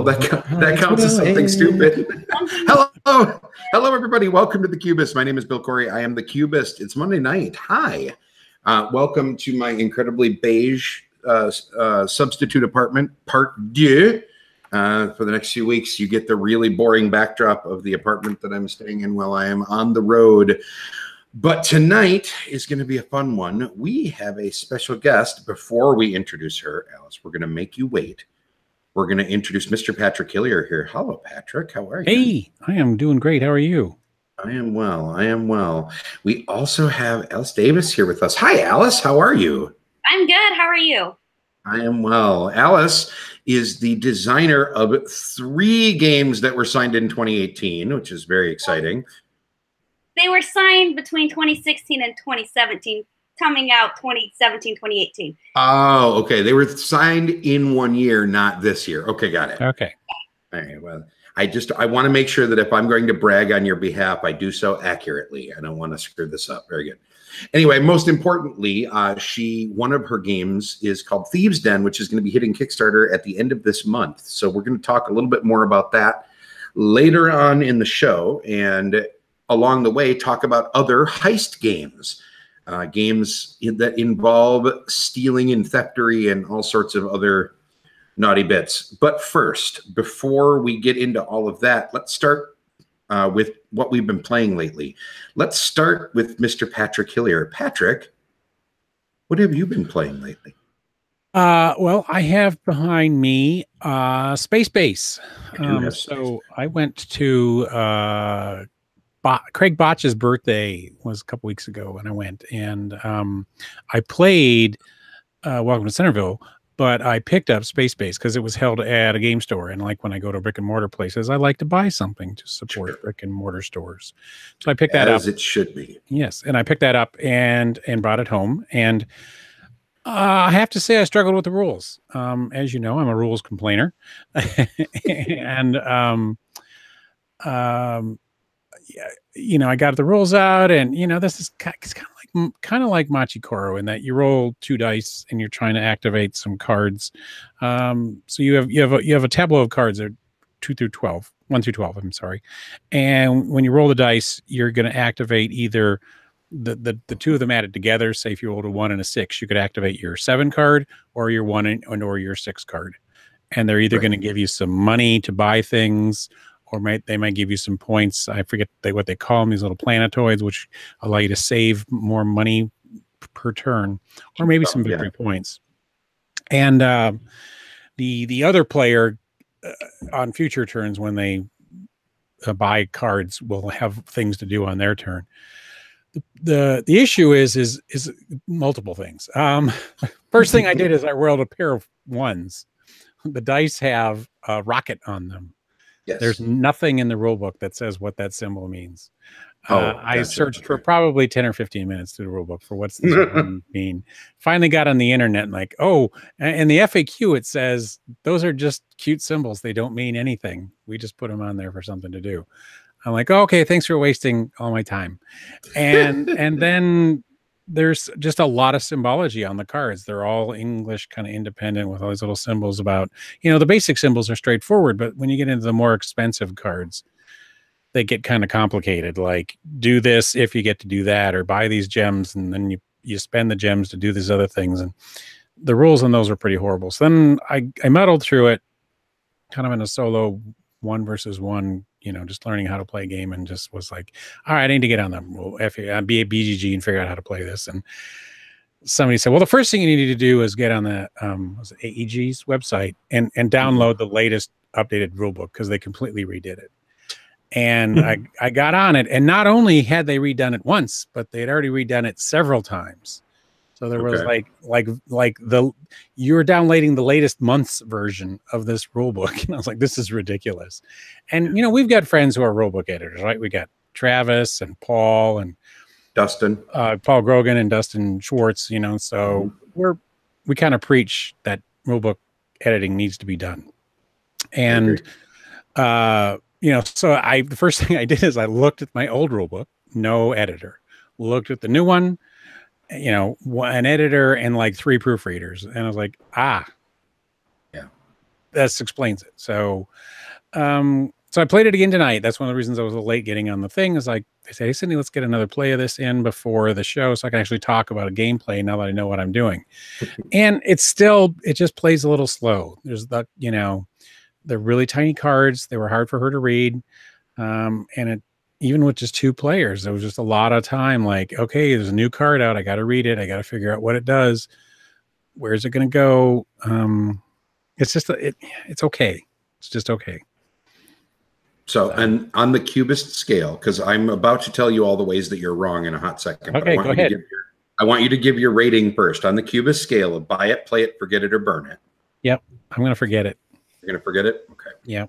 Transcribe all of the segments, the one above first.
That counts as something stupid. Hello, everybody. Welcome to the Cubist. My name is Bill Corey. I am the Cubist. It's Monday night. Hi. Welcome to my incredibly beige substitute apartment, part deux. For the next few weeks, you get the really boring backdrop of the apartment that I'm staying in while I am on the road. But tonight is going to be a fun one. We have a special guest. Before we introduce her, Alice, we're going to make you wait. We're going to introduce Mr. Patrick Hillier here. Hello, Patrick. How are you? Hey, I am doing great. How are you? I am well. I am well. We also have Alice Davis here with us. Hi, Alice. How are you? I'm good. How are you? I am well. Alice is the designer of 3 games that were signed in 2018, which is very exciting. They were signed between 2016 and 2017, coming out 2017, 2018. Oh, okay. They were signed in 1 year, not this year. Okay, got it. Okay. All right. Well, I want to make sure that if I'm going to brag on your behalf, I do so accurately. I don't want to screw this up. Very good. Anyway, most importantly, one of her games is called Thieves Den, which is going to be hitting Kickstarter at the end of this month. So we're going to talk a little bit more about that later on in the show, and along the way, talk about other heist games. Games that involve stealing and theftery and all sorts of other naughty bits. But first, before we get into all of that, let's start with what we've been playing lately. Let's start with Mr. Patrick Hillier. Patrick, what have you been playing lately? Well, I have behind me Space Base. So I went to Craig Botch's birthday was a couple weeks ago, and I went and I played Welcome to Centerville, but I picked up Space Base because it was held at a game store. And like when I go to brick and mortar places, I like to buy something to support brick and mortar stores. So I picked that up. As it should be. Yes, and I picked that up and brought it home. And I have to say I struggled with the rules. As you know, I'm a rules complainer, and yeah, I got the rules out, and this is kind of like Machikoro in that you roll 2 dice and you're trying to activate some cards. So you have a tableau of cards that are 1 through 12. I'm sorry, and when you roll the dice, you're going to activate either the 2 of them added together. Say if you rolled a 1 and a 6, you could activate your 7 card or your 1 or your 6 card, and they're either going to give you some money to buy things, or they might give you some points. I forget what they call them, these little planetoids, which allow you to save more money per turn, or maybe some victory points. And the other player on future turns, when they buy cards, will have things to do on their turn. The issue is multiple things. First thing I did is I rolled a pair of 1s. The dice have a rocket on them. Yes. There's nothing in the rule book that says what that symbol means. I searched for probably 10 or 15 minutes through the rule book for what's this one mean. Finally got on the internet and in the FAQ, it says, those are just cute symbols. They don't mean anything. We just put them on there for something to do. I'm like, oh, okay, thanks for wasting all my time. And then there's just a lot of symbology on the cards. They're all English, kind of independent, with all these little symbols about, the basic symbols are straightforward, but when you get into the more expensive cards, they get kind of complicated. Like, do this if you get to do that, or buy these gems, and then you spend the gems to do these other things. And the rules on those are pretty horrible. So then I muddled through it kind of in a solo 1 versus 1, just learning how to play a game, and just was like, all right, I need to get on the rule, be a BGG and figure out how to play this. And somebody said, well, the first thing you need to do is get on the AEG's website and download the latest updated rule book, because they completely redid it. And I got on it, and not only had they redone it once, but they had already redone it several times. So there was you're downloading the latest month's version of this rule book. And I was like, this is ridiculous. And, we've got friends who are rule book editors, right? We got Travis and Paul and Dustin, Paul Grogan and Dustin Schwartz, so we kind of preach that rule book editing needs to be done. And, so the first thing I did is I looked at my old rule book, no editor, looked at the new one, an editor and like 3 proofreaders. And I was like, this explains it. So, so I played it again tonight. That's one of the reasons I was a little late getting on the thing. Is like they say, hey, Cindy, let's get another play of this in before the show, so I can actually talk about a gameplay now that I know what I'm doing. And it just plays a little slow. There's the, they're really tiny cards. They were hard for her to read, and even with just 2 players, there was just a lot of time. Like, okay, there's a new card out. I got to read it. I got to figure out what it does. Where's it going to go? It's just it's okay. It's just okay. So, and on the Cubist scale, because I'm about to tell you all the ways that you're wrong in a hot second. Okay, go ahead. I want you to give your rating first on the Cubist scale of buy it, play it, forget it, or burn it. Yep, I'm going to forget it. You're going to forget it? Okay. Yeah.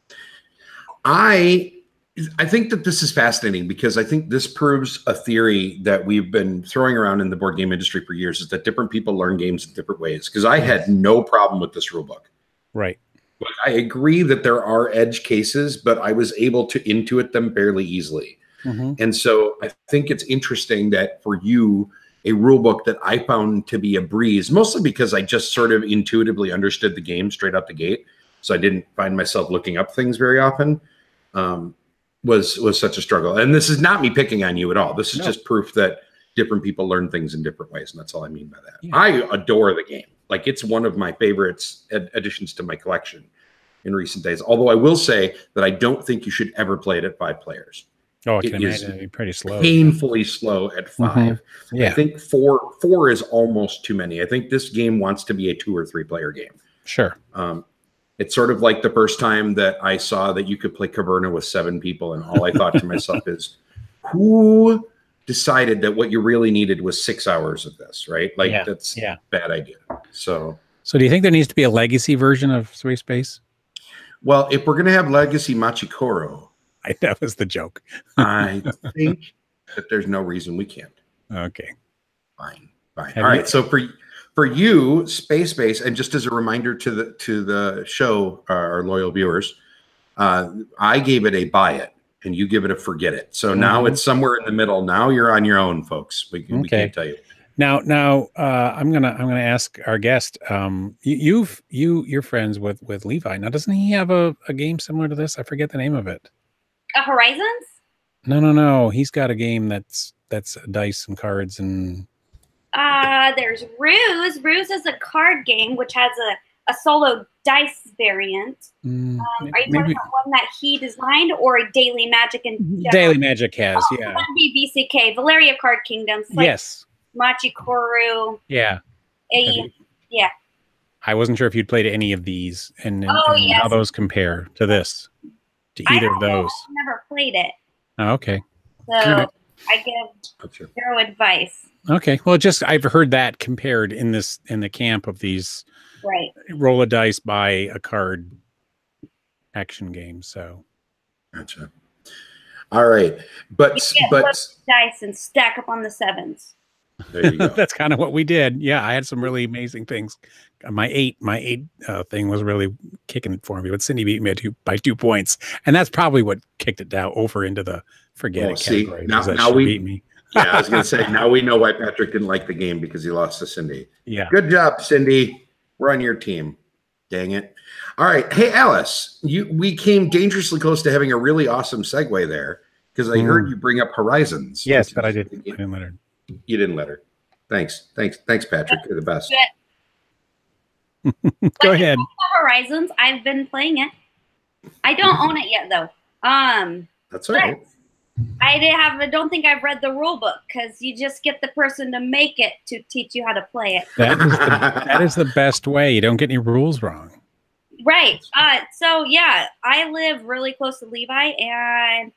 I think that this is fascinating because I think this proves a theory that we've been throwing around in the board game industry for years, is that different people learn games in different ways. Because I had no problem with this rule book. Right. But I agree that there are edge cases, but I was able to intuit them fairly easily. And so I think it's interesting that for you, a rule book that I found to be a breeze, mostly because I just sort of intuitively understood the game straight out the gate. So I didn't find myself looking up things very often. Was such a struggle. And this is not me picking on you at all. This is just proof that different people learn things in different ways. And that's all I mean by that. Yeah. I adore the game. Like, it's one of my favorites additions to my collection in recent days. Although I will say that I don't think you should ever play it at 5 players. Oh, it is be pretty slow. Painfully slow at 5. Yeah. I think four is almost too many. I think this game wants to be a 2 or 3 player game. Sure. It's sort of like the first time that I saw that you could play Caverna with 7 people, and all I thought to myself is, who decided that what you really needed was 6 hours of this, right? Like, that's a bad idea. So do you think there needs to be a legacy version of Three Space? Well, if we're going to have Legacy Machikoro, that was the joke. I think that there's no reason we can't. Okay. Fine. All right. So for you, Space, and just as a reminder to the show, our loyal viewers, I gave it a buy it, and you give it a forget it. So now it's somewhere in the middle. Now you're on your own, folks. We can't tell you. Now, I'm gonna ask our guest. You're friends with Levi. Now, doesn't he have a game similar to this? I forget the name of it. Horizons? No. He's got a game that's dice and cards and. There's Ruse. Ruse is a card game which has a solo dice variant. Are you talking about one that he designed, or a Daily Magic and Daily Magic has? Yeah. That'd be VCK, Valeria Card Kingdom. Yes. Machikoru. Yeah. Yeah. I wasn't sure if you'd played any of these and how those compare to this, to either of those. I've never played it. Oh, okay. So I give zero advice. Okay. Well, I've heard that compared in the camp of these roll a dice, buy a card action games. So. Gotcha. All right. But dice and stack up on the 7s. There you go. That's kind of what we did. Yeah, I had some really amazing things. My eight thing was really kicking it for me, but Cindy beat me by 2 points, and that's probably what kicked it down over into the forget it category. Now we beat me. Yeah, I was going to say, now we know why Patrick didn't like the game, because he lost to Cindy. Yeah, good job, Cindy. We're on your team. Dang it! All right, hey Alice, we came dangerously close to having a really awesome segue there, because I heard you bring up Horizons. Yes, but I didn't let her. You didn't let her. Thanks, Patrick. You're the best. Go ahead. Horizons. I've been playing it. I don't own it yet, though. That's all right. I don't think I've read the rule book, because you just get the person to make it to teach you how to play it. That is the best way. You don't get any rules wrong. Right. So yeah, I live really close to Levi, and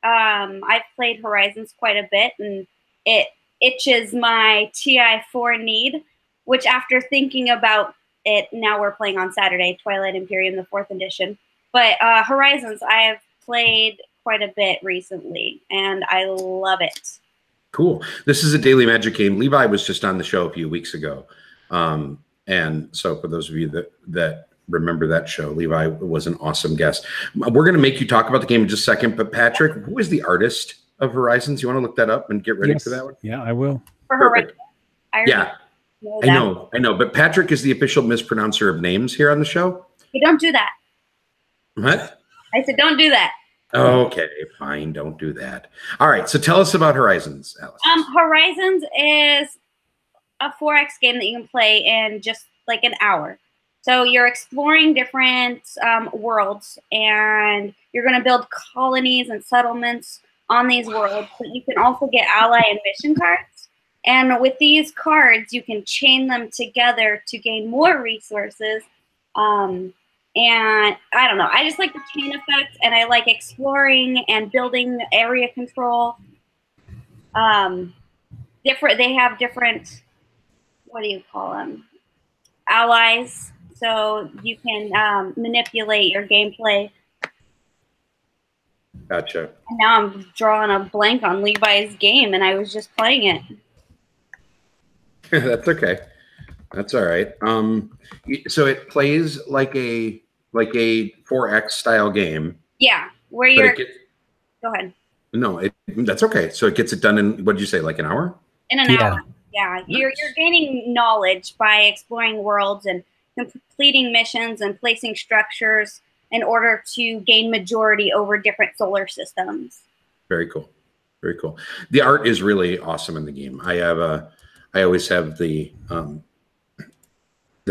I've played Horizons quite a bit, and it itches my TI4 need, which, after thinking about it, now we're playing on Saturday, Twilight Imperium, the 4th edition. But Horizons, I have played quite a bit recently, and I love it. Cool. This is a Daily Magic game. Levi was just on the show a few weeks ago. And so for those of you that remember that show, Levi was an awesome guest. We're going to make you talk about the game in just a second, but Patrick, who is the artist of Horizons? You want to look that up and get ready for that one? Yeah, I will. For Horizons. I know. But Patrick is the official mispronouncer of names here on the show. You don't do that. What? I said, don't do that. Okay, fine. Don't do that. All right. So tell us about Horizons, Alice. Horizons is a 4X game that you can play in just like an hour. So you're exploring different worlds, and you're going to build colonies and settlements on these worlds. But you can also get ally and mission cards. And with these cards, you can chain them together to gain more resources. And I don't know. I just like the chain effect, and I like exploring and building area control. They have different, what do you call them? Allies. So you can manipulate your gameplay. Gotcha. And now I'm drawing a blank on Levi's game, and I was just playing it. That's okay. That's all right. So it plays like a 4X style game. Yeah, where you're. Go ahead. No, that's okay. So it gets it done in, what did you say, like an hour? In an hour. Yeah, nice. You're gaining knowledge by exploring worlds and completing missions and placing structures in order to gain majority over different solar systems. Very cool. Very cool. The art is really awesome in the game. I always have the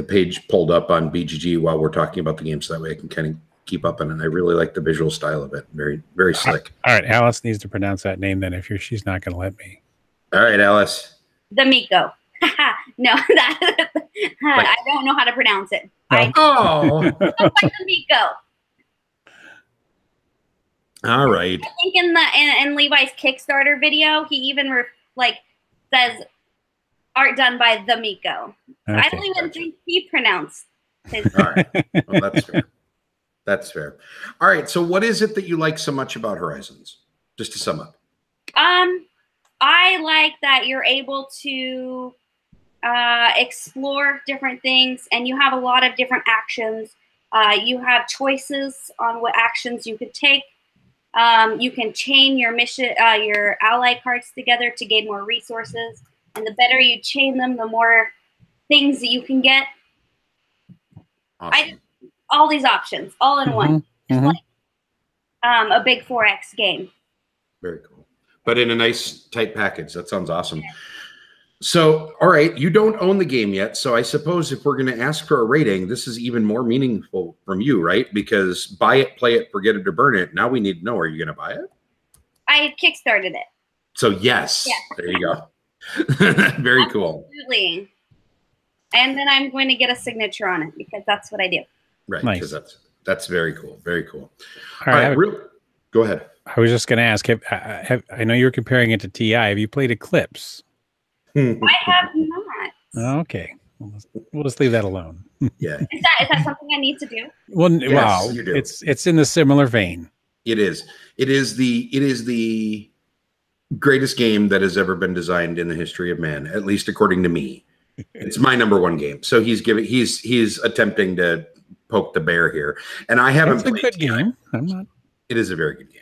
page pulled up on BGG while we're talking about the game, so that way I can kind of keep up on it. And I really like the visual style of it. Very, very slick. All right, Alice needs to pronounce that name then. If she's not going to let me. All right, Alice. The Miko. No, I don't know how to pronounce it. Oh, like the Miko. All right. I think in Levi's Kickstarter video, he even says art done by the Miko. Okay. I don't even think he pronounced his. All right, well, that's fair. That's fair. All right. So, what is it that you like so much about Horizons? Just to sum up. I like that you're able to explore different things, and you have a lot of different actions. You have choices on what actions you could take. You can chain your your ally cards together to gain more resources, and the better you chain them, the more things that you can get. Awesome. All these options, all in one. Mm-hmm. Like, a big 4X game. Very cool. But in a nice, tight package. That sounds awesome. Yeah. So, all right, you don't own the game yet. So I suppose if we're going to ask for a rating, this is even more meaningful from you, right? Because buy it, play it, forget it, or burn it. Now we need to know, are you going to buy it? I Kickstarted it. So yes. There you go. Very cool. Absolutely. And then I'm going to get a signature on it because that's what I do. Right. Nice. Because that's very cool. Very cool. All right. Go ahead. I was just going to ask, I know you're comparing it to TI. Have you played Eclipse? I have not. Okay. We'll just leave that alone. Yeah. Is that something I need to do? Well, yes, wow. You do. It's in the similar vein. It is. It is the greatest game that has ever been designed in the history of man, at least according to me. It's my #1 game. So he's attempting to poke the bear here. And I haven't played. It's a good game. I'm not. It is a very good game.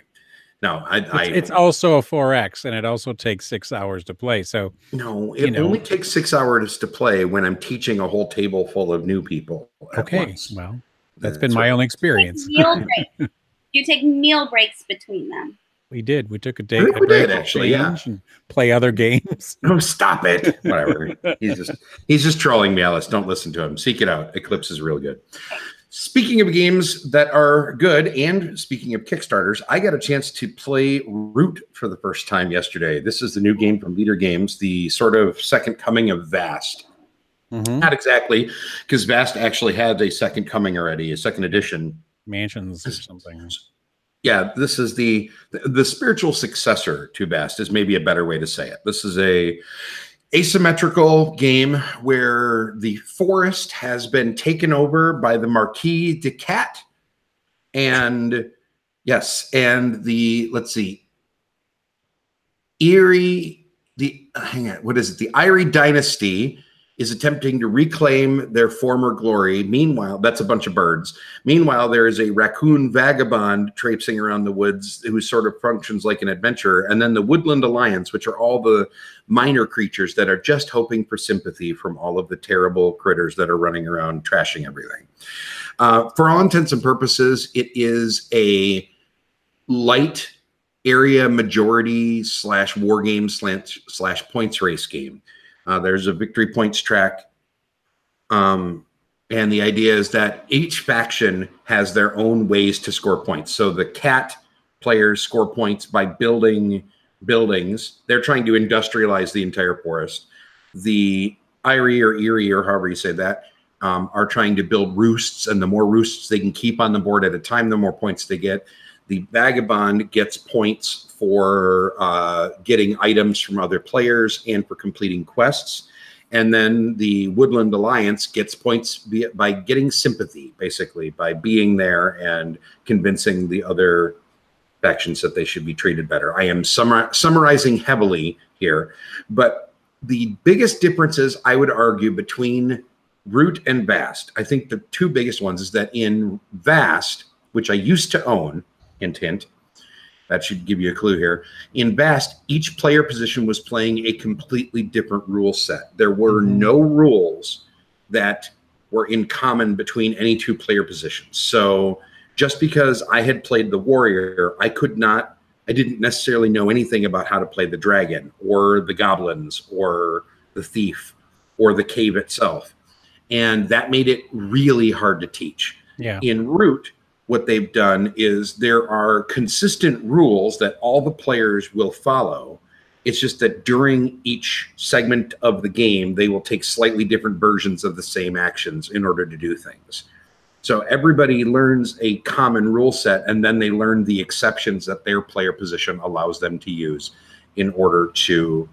No, it's also a 4X, and it also takes 6 hours to play. So no, it only takes 6 hours to play when I'm teaching a whole table full of new people. Okay, well, that's been my own experience. You take meal breaks between them. We did. We took a day. We did actually, and play other games. No, stop it. Whatever. He's just trolling me, Alice. Don't listen to him. Seek it out. Eclipse is real good. Speaking of games that are good, and speaking of Kickstarters, I got a chance to play Root for the first time yesterday. This is the new game from Leader Games, the sort of second coming of Vast. Mm-hmm. Not exactly, because Vast actually had a second coming already, a second edition. Mansions or something. Yeah, this is the spiritual successor to Vast is maybe a better way to say it. This is a asymmetrical game where the forest has been taken over by the Marquis de Cat, and yes, and the Eyrie dynasty is attempting to reclaim their former glory. Meanwhile, that's a bunch of birds. Meanwhile, there is a raccoon vagabond traipsing around the woods who sort of functions like an adventurer. And then the Woodland Alliance, which are all the minor creatures that are just hoping for sympathy from all of the terrible critters that are running around trashing everything. For all intents and purposes, it is a light area majority / war game / points race game. There's a victory points track. And the idea is that each faction has their own ways to score points. So the cat players score points by building buildings. They're trying to industrialize the entire forest. The Irie or Erie, or however you say that, are trying to build roosts, and the more roosts they can keep on the board at a time, the more points they get. The Vagabond gets points for getting items from other players and for completing quests. And then the Woodland Alliance gets points by getting sympathy, basically, by being there and convincing the other factions that they should be treated better. I am summarizing heavily here, but the biggest differences, I would argue, between Root and Vast, I think the two biggest ones is that in Vast, which I used to own, hint, hint, that should give you a clue here. In Vast, each player position was playing a completely different rule set. There were no rules that were in common between any two player positions. So just because I had played the warrior, I didn't necessarily know anything about how to play the dragon or the goblins or the thief or the cave itself. And that made it really hard to teach. Yeah. In Root, what they've done is there are consistent rules that all the players will follow. It's just that during each segment of the game, they will take slightly different versions of the same actions in order to do things. So everybody learns a common rule set, and then they learn the exceptions that their player position allows them to use in order to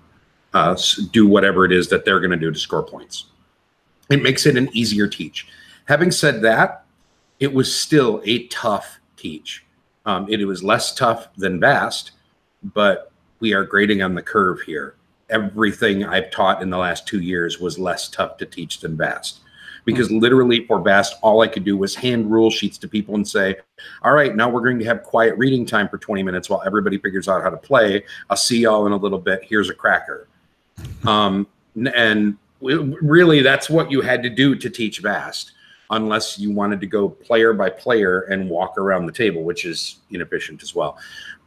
do whatever it is that they're going to do to score points. It makes it an easier teach. Having said that, it was still a tough teach. It was less tough than Vast, but we are grading on the curve here. Everything I've taught in the last 2 years was less tough to teach than Vast. Because literally for Vast, all I could do was hand rule sheets to people and say, all right, now we're going to have quiet reading time for 20 minutes while everybody figures out how to play. I'll see y'all in a little bit. Here's a cracker. And really, that's what you had to do to teach Vast, unless you wanted to go player by player and walk around the table, which is inefficient as well.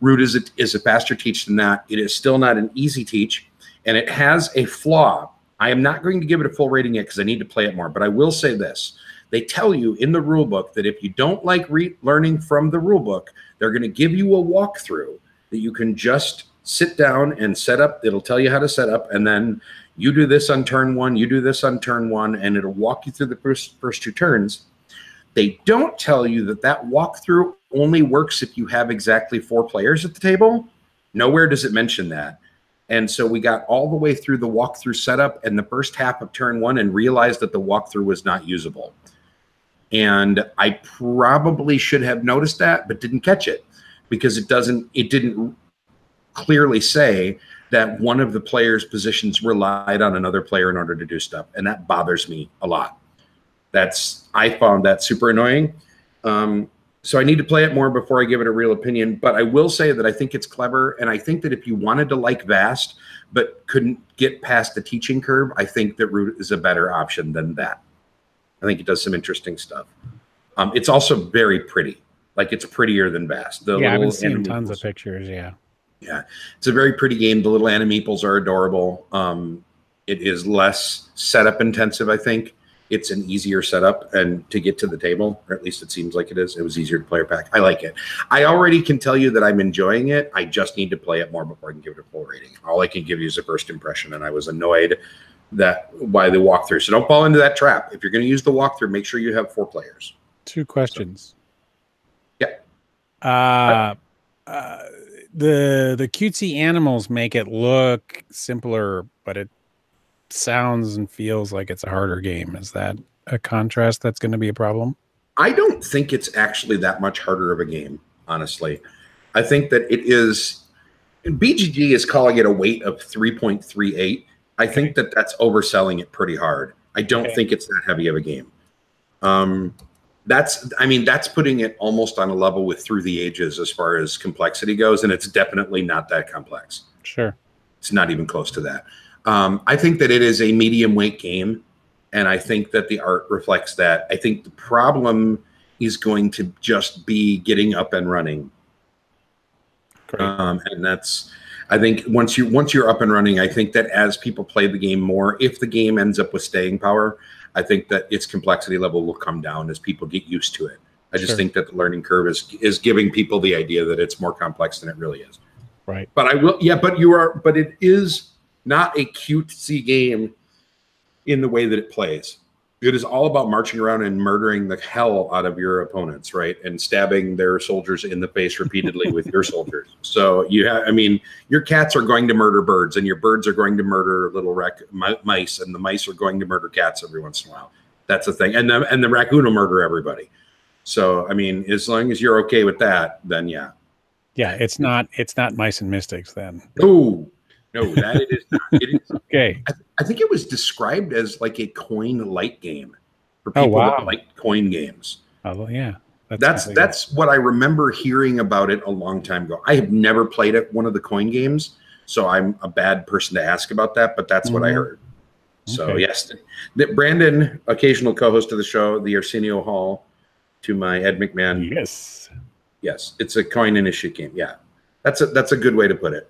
Root is a faster teach than that. It is still not an easy teach, and it has a flaw. I am not going to give it a full rating yet because I need to play it more, but I will say this. They tell you in the rule book that if you don't like learning from the rule book, they're going to give you a walkthrough that you can just sit down and set up. It'll tell you how to set up, and then you do this on turn one, you do this on turn one, and it'll walk you through the first two turns. They don't tell you that that walkthrough only works if you have exactly 4 players at the table. Nowhere does it mention that. And so we got all the way through the walkthrough setup and the first half of turn one and realized that the walkthrough was not usable. And I probably should have noticed that, but didn't catch it because it didn't clearly say that one of the player's positions relied on another player in order to do stuff. And that bothers me a lot. I found that super annoying. So I need to play it more before I give it a real opinion. But I will say that I think it's clever. And I think that if you wanted to like Vast, but couldn't get past the teaching curve, I think that Root is a better option than that. I think it does some interesting stuff. It's also very pretty. Like, it's prettier than Vast. Yeah, I've been seeing tons of pictures, yeah. Yeah, it's a very pretty game. The little animeeples are adorable. It is less setup intensive, I think. It's an easier setup and to get to the table, or at least it seems like it is. It was easier to player pack. I like it. I already can tell you that I'm enjoying it. I just need to play it more before I can give it a full rating. All I can give you is a first impression, and I was annoyed by the walkthrough. So don't fall into that trap. If you're going to use the walkthrough, make sure you have 4 players. 2 questions. So, yeah. The cutesy animals make it look simpler, but it sounds and feels like it's a harder game. Is that a contrast that's going to be a problem? I don't think it's actually that much harder of a game, honestly. I think that it is. BGG is calling it a weight of 3.38. I think that that's overselling it pretty hard. I don't think it's that heavy of a game. That's putting it almost on a level with Through the Ages as far as complexity goes, and it's definitely not that complex. Sure. It's not even close to that. I think that it is a medium weight game, And I think that the art reflects that. I think the problem is going to just be getting up and running. Great. And that's, I think once you're up and running, I think that as people play the game more, if the game ends up with staying power, I think that its complexity level will come down as people get used to it. I just think that the learning curve is giving people the idea that it's more complex than it really is. Right. But but it is not a cutesy game in the way that it plays. It is all about marching around and murdering the hell out of your opponents, right? And stabbing their soldiers in the face repeatedly with your soldiers. So your cats are going to murder birds, and your birds are going to murder little mice, and the mice are going to murder cats every once in a while. That's the thing. And the raccoon will murder everybody. So, I mean, as long as you're okay with that, then yeah. Yeah, it's not Mice and Mystics then. No, that it is not. It is, okay. I think it was described as like a coin light game for people that like coin games. Oh, yeah. That's what I remember hearing about it a long time ago. I have never played one of the coin games, so I'm a bad person to ask about that, but that's what I heard. So, yes. Brandon, occasional co-host of the show, the Arsenio Hall, to my Ed McMahon. Yes, it's a coin and issue game. Yeah. That's a good way to put it.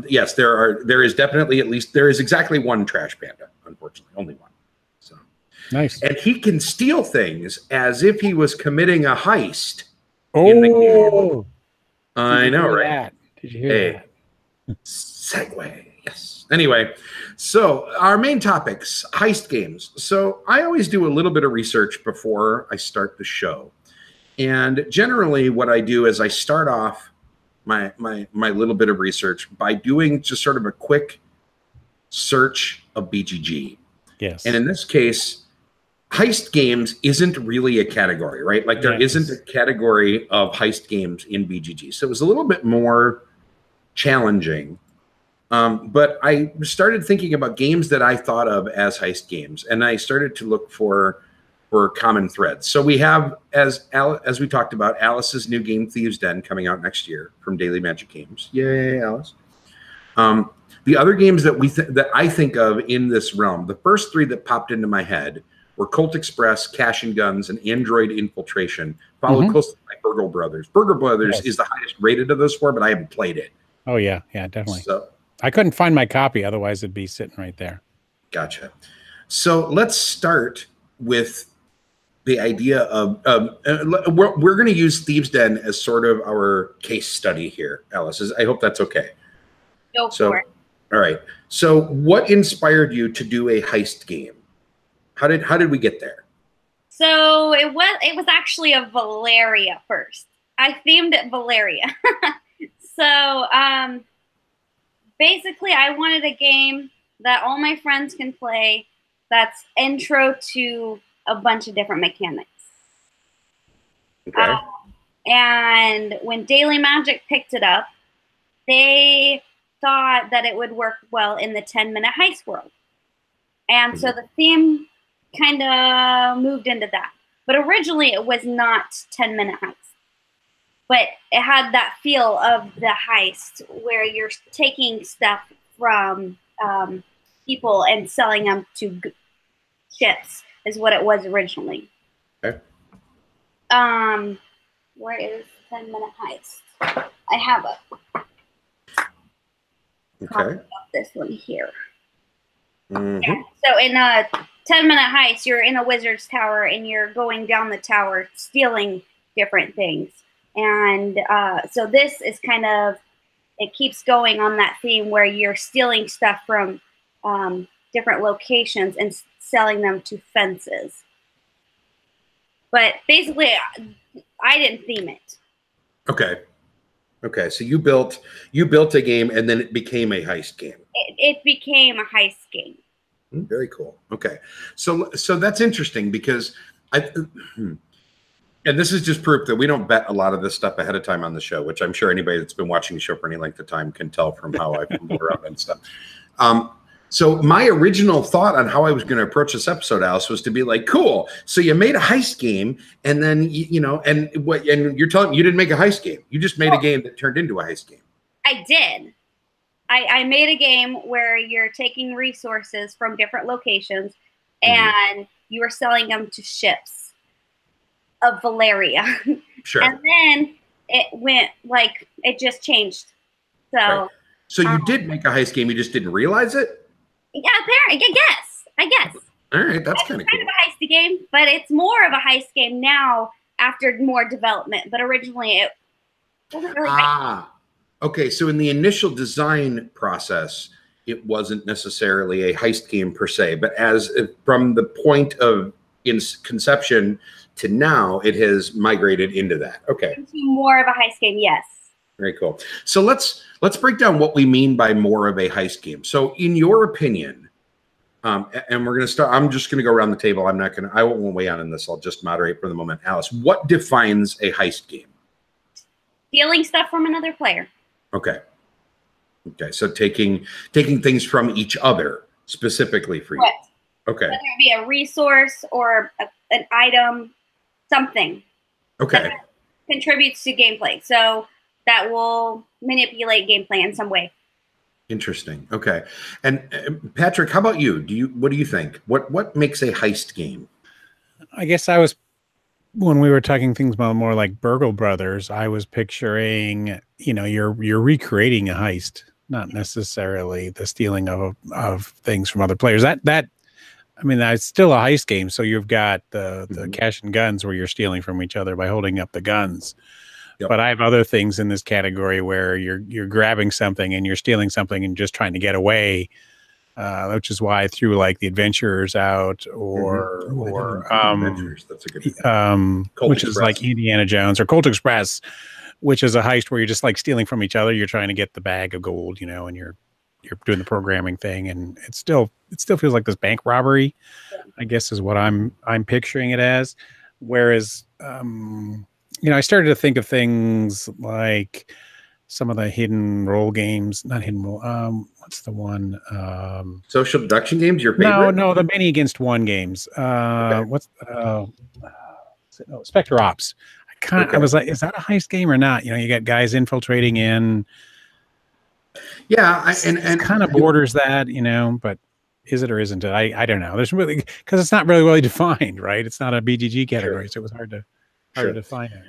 Yes, there is exactly one trash panda, unfortunately, only one. So nice. And he can steal things as if he was committing a heist. In the game. I know, right? That? Did you hear that? Segue. Yes. Anyway, so our main topics, heist games. So I always do a little bit of research before I start the show, and generally, what I do is I start off my little bit of research by doing just sort of a quick search of BGG. Yes. And in this case, heist games isn't really a category, right? Like there isn't a category of heist games in BGG. So it was a little bit more challenging. But I started thinking about games that I thought of as heist games, and I started to look for common threads. So we have, as we talked about, Alice's new game, Thieves Den, coming out next year from Daily Magic Games. Yay, Alice. The other games that I think of in this realm, the first three that popped into my head were Colt Express, Cash and Guns, and Android Infiltration, followed closely by Burgle Brothers. Burgle Brothers is the highest rated of those four, but I haven't played it. Oh, yeah, definitely. So I couldn't find my copy, otherwise it'd be sitting right there. Gotcha. So let's start with the idea of we're going to use Thieves Den as sort of our case study here, Alice. I hope that's okay. Go for it. All right. So what inspired you to do a heist game? How did we get there? So it was actually a Valeria first. I themed it Valeria. So basically I wanted a game that all my friends can play that's intro to a bunch of different mechanics. Okay. And when Daily Magic picked it up, they thought that it would work well in the 10-minute heist world. And so the theme kind of moved into that. But originally it was not 10-minute heist. But it had that feel of the heist where you're taking stuff from people and selling them to ships is what it was originally. Okay. Where is 10-minute heist? I have it. Okay. This one here. Mm-hmm. Yeah. So in a 10-minute heist, you're in a wizard's tower and you're going down the tower stealing different things. And so this is kind of, it keeps going on that theme where you're stealing stuff from different locations and selling them to fences. But basically, I didn't theme it. Okay. So you built a game and then it became a heist game. It became a heist game. Very cool. Okay. So that's interesting because and this is just proof that we don't bet a lot of this stuff ahead of time on the show, which I'm sure anybody that's been watching the show for any length of time can tell from how I move around and stuff. So my original thought on how I was going to approach this episode, Alice, was to be like, cool. So you made a heist game, and then and you're telling me you didn't make a heist game. You just made a game that turned into a heist game. I did. I made a game where you're taking resources from different locations, and you were selling them to ships of Valeria. Sure. And then it went like it just changed. So, right. So you did make a heist game, you just didn't realize it? Yeah, apparently, I guess. All right, that's kind of cool. Kind of a heisty game, but it's more of a heist game now after more development. But originally, it wasn't really. Okay. So in the initial design process, it wasn't necessarily a heist game per se, but as from the point of conception to now, it has migrated into that. Okay. Into more of a heist game, yes. Very cool. So let's break down what we mean by more of a heist game. So in your opinion, and we're going to start, I'm just going to go around the table. I won't weigh on this. I'll just moderate for the moment. Alice, what defines a heist game? Stealing stuff from another player. Okay. Okay. So taking things from each other specifically for you. Correct. Okay. Whether it be a resource or an item, something. Okay. That contributes to gameplay. So that will manipulate gameplay in some way. Interesting. Okay. And Patrick, how about you? What do you think? What makes a heist game? I guess when we were talking things about more like Burgle Brothers, I was picturing, you're recreating a heist, not necessarily the stealing of things from other players. That's still a heist game. So you've got the cash and guns where you're stealing from each other by holding up the guns. Yep. But I have other things in this category where you're grabbing something and you're stealing something and just trying to get away, which is why I threw like the Adventurers out, or Adventurers. That's a good which is like Indiana Jones, or Colt Express, which is a heist where you're just like stealing from each other. You're trying to get the bag of gold, and you're doing the programming thing, and it still feels like this bank robbery, I guess, is what I'm picturing it as. Whereas I started to think of things like some of the hidden role games, not hidden role. What's the one? Social deduction games, your favorite? No, the many against one games. Okay. Spectre Ops. I was like, is that a heist game or not? You got guys infiltrating in. Yeah, and kind of borders that, but is it or isn't it? I don't know. There's really, because it's not really defined, right? It's not a BGG category, so it was hard to define it.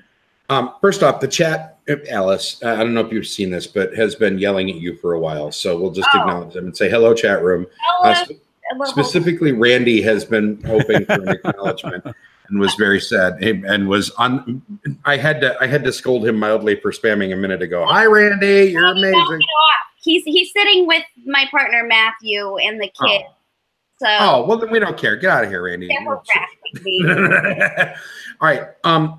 First off, the chat, Alice, I don't know if you've seen this, but has been yelling at you for a while. So we'll just acknowledge them and say, hello, chat room. Specifically, Randy has been hoping for an acknowledgement and was very sad and was on. I had to scold him mildly for spamming a minute ago. Hi, Randy. You're amazing. He's sitting with my partner, Matthew, and the kid. So well, then we don't care. Get out of here, Randy. All right.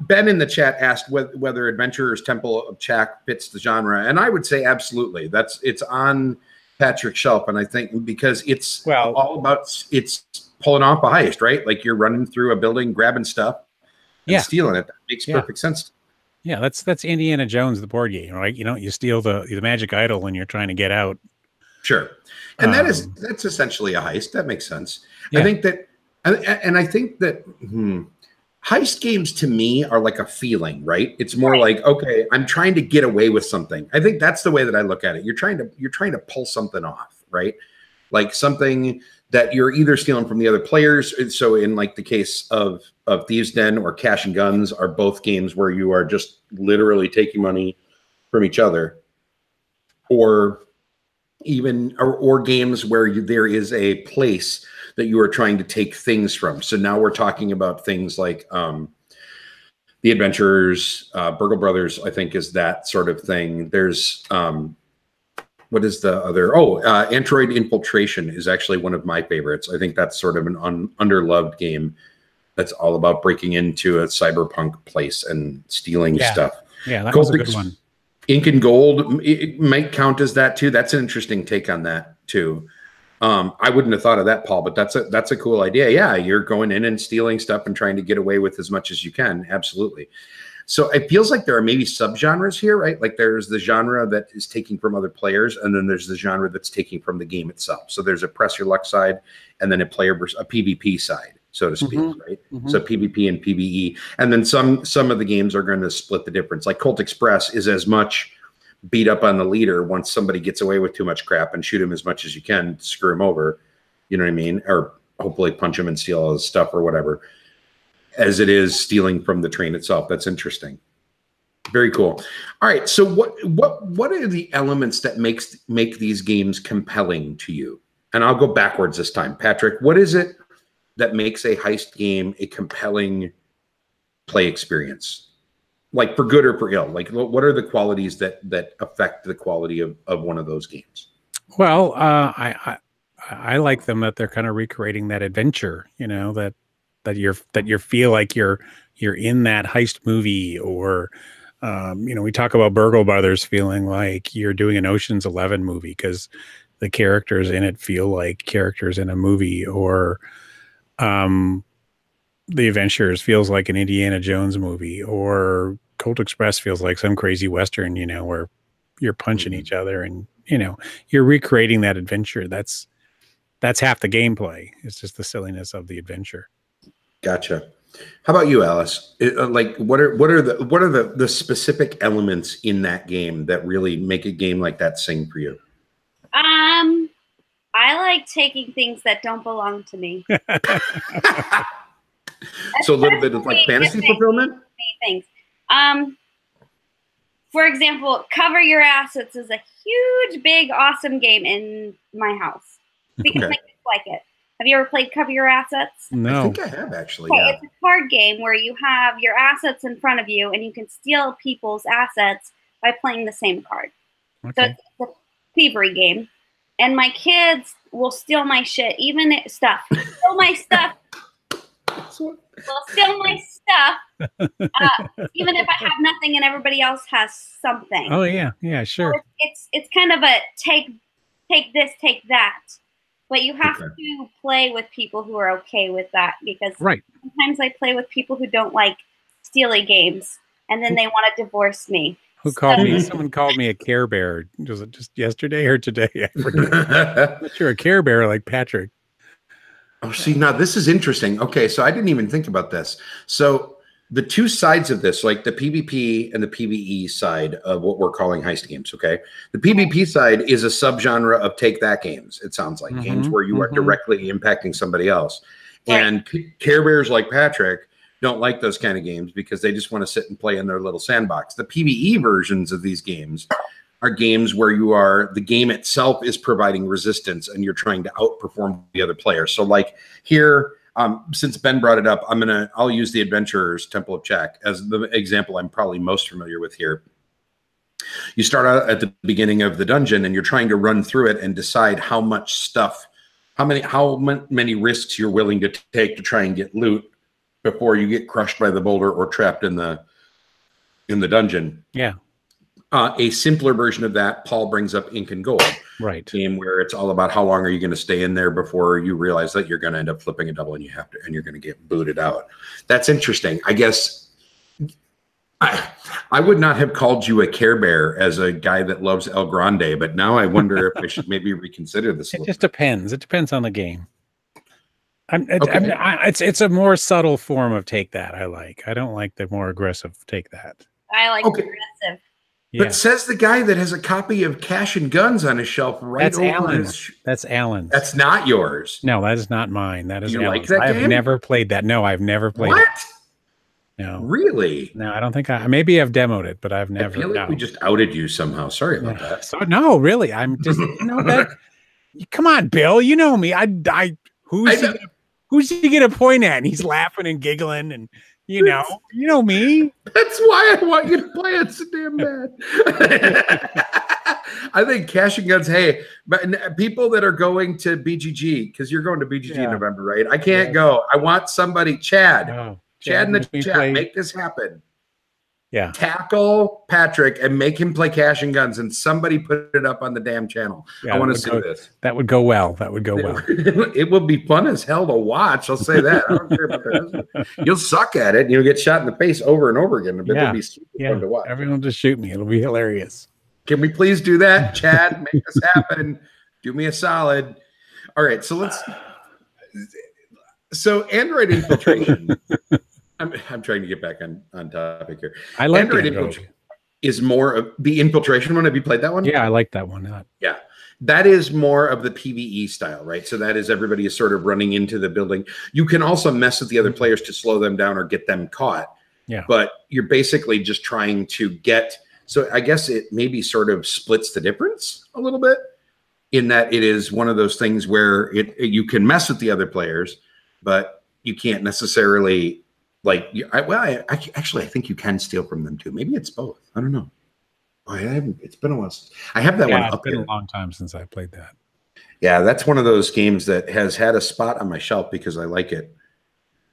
Ben in the chat asked whether Adventurers Temple of Chak fits the genre, and I would say absolutely. It's on Patrick's shelf, and I think because it's all about it's pulling off a heist, right? Like you're running through a building, grabbing stuff, and stealing it. That makes perfect sense. Yeah, that's Indiana Jones, the board game, right? You steal the magic idol when you're trying to get out. Sure, and that's essentially a heist. That makes sense. Yeah. I think that heist games to me are like a feeling, right? It's more like, okay, I'm trying to get away with something. I think that's the way that I look at it. You're trying to pull something off, right? Like something that you're either stealing from the other players. So in like the case of Thieves Den or Cash and Guns are both games where you are just literally taking money from each other, or even or games where there is a place that you are trying to take things from. So now we're talking about things like the Adventurers, Burgle Brothers, I think is that sort of thing. There's what is the other? Android Infiltration is actually one of my favorites. I think that's sort of an underloved game that's all about breaking into a cyberpunk place and stealing stuff. Yeah, that was a good one. Ink and Gold, it might count as that too. That's an interesting take on that too. I wouldn't have thought of that, Paul, but that's a cool idea. Yeah, you're going in and stealing stuff and trying to get away with as much as you can. Absolutely. So it feels like there are maybe subgenres here, right? Like there's the genre that is taking from other players, and then there's the genre that's taking from the game itself. So there's a press your luck side, and then a PvP side, so to speak, right? So PvP and PvE, and then some of the games are going to split the difference. Like Colt Express is as much beat up on the leader once somebody gets away with too much crap and shoot him as much as you can, screw him over. You know what I mean? Or hopefully punch him and steal all his stuff or whatever, as it is stealing from the train itself. That's interesting. Very cool. All right. So what are the elements that make these games compelling to you? And I'll go backwards this time. Patrick, what is it that makes a heist game a compelling play experience? Like for good or for ill? Like what are the qualities that affect the quality of one of those games? Well, I like them that they're kind of recreating that adventure, you know, that you feel like you're in that heist movie, or you know, we talk about Burgle Brothers feeling like you're doing an Ocean's 11 movie because the characters in it feel like characters in a movie, or The Adventurers feels like an Indiana Jones movie, or Colt Express feels like some crazy Western, you know, where you're punching each other and, you know, you're recreating that adventure. That's half the gameplay. It's just the silliness of the adventure. Gotcha. How about you, Alice? Like, what are the specific elements in that game that really make a game like that sing for you? I like taking things that don't belong to me. So a little bit of like fantasy fulfillment? Things. For example, Cover Your Assets is a huge, big, awesome game in my house because my kids like it. Have you ever played Cover Your Assets? No. I think I have, actually. Okay, yeah. It's a card game where you have your assets in front of you and you can steal people's assets by playing the same card. Okay. So it's a thievery game. And my kids will steal my shit, even stuff. Steal my stuff. Will steal my stuff, even if I have nothing and everybody else has something. Oh yeah, yeah, sure. So it's kind of a take this, take that. But you have to play with people who are okay with that, because sometimes I play with people who don't like steely games, and then they want to divorce me. Who called me? Someone called me a Care Bear. Was it just yesterday or today? I forget. I'm not sure, a Care Bear like Patrick. Oh, see, now this is interesting. Okay, so I didn't even think about this. So the two sides of this, like the PvP and the PvE side of what we're calling heist games, okay? The PvP side is a subgenre of take that games, it sounds like. Games where you are directly impacting somebody else. Right. And Care Bears like Patrick don't like those kind of games because they just want to sit and play in their little sandbox. The PvE versions of these games are games where the game itself is providing resistance and you're trying to outperform the other player. So like here, since Ben brought it up, I'll use the Adventurers Temple of Czech as the example I'm probably most familiar with here. You start out at the beginning of the dungeon and you're trying to run through it and decide how much stuff, how many risks you're willing to take to try and get loot before you get crushed by the boulder or trapped in the dungeon. Yeah. A simpler version of that, Paul brings up Ink and Gold. Right. Game where it's all about how long are you going to stay in there before you realize that you're going to end up flipping a double and you're going to get booted out. That's interesting. I guess I would not have called you a Care Bear as a guy that loves El Grande, but now I wonder if I should maybe reconsider this. It just depends. It depends on the game. It's a more subtle form of take that I like. I don't like the more aggressive take that. I like aggressive. Yeah. But says the guy that has a copy of Cash and Guns on his shelf right over Alan's. That's Alan's. That's not yours. No, that is not mine. That is Alan's. Like that I've never played that. No, I've never played it. No. Really? No, I don't think maybe I've demoed it, but I've never. I feel like we just outed you somehow. Sorry about that. So no, really. I'm just that. Come on, Bill. You know me. Who's he gonna point at? And he's laughing and giggling and you know me. That's why I want you to play it so damn bad. I think Cash and Guns. Hey, but people that are going to BGG, because you're going to BGG in November, right? I can't go. I want somebody, Chad. Chad in the chat, make this happen. Yeah. Tackle Patrick and make him play Cash and Guns, and somebody put it up on the damn channel. Yeah, I want to see this. That would go well. That would go well. It will be fun as hell to watch. I'll say that. I don't care about that. You'll suck at it, and you'll get shot in the face over and over again. But it'll be super fun to watch. Everyone just shoot me. It'll be hilarious. Can we please do that, Chad? Make this happen. Do me a solid. All right, so Android infiltration. I'm trying to get back on topic here. I like Android infiltration is more of the infiltration one. Have you played that one? Yeah, I like that one. Yeah. that is more of the PvE style, right? So that is everybody is sort of running into the building. You can also mess with the other players to slow them down or get them caught. Yeah. But you're basically just trying to get, so I guess it maybe sort of splits the difference a little bit in that it is one of those things where you can mess with the other players, but you can't necessarily actually, I think you can steal from them too. Maybe it's both. I don't know. It's been a while. I have that one up here. It's been a long time since I played that. Yeah, that's one of those games that has had a spot on my shelf because I like it.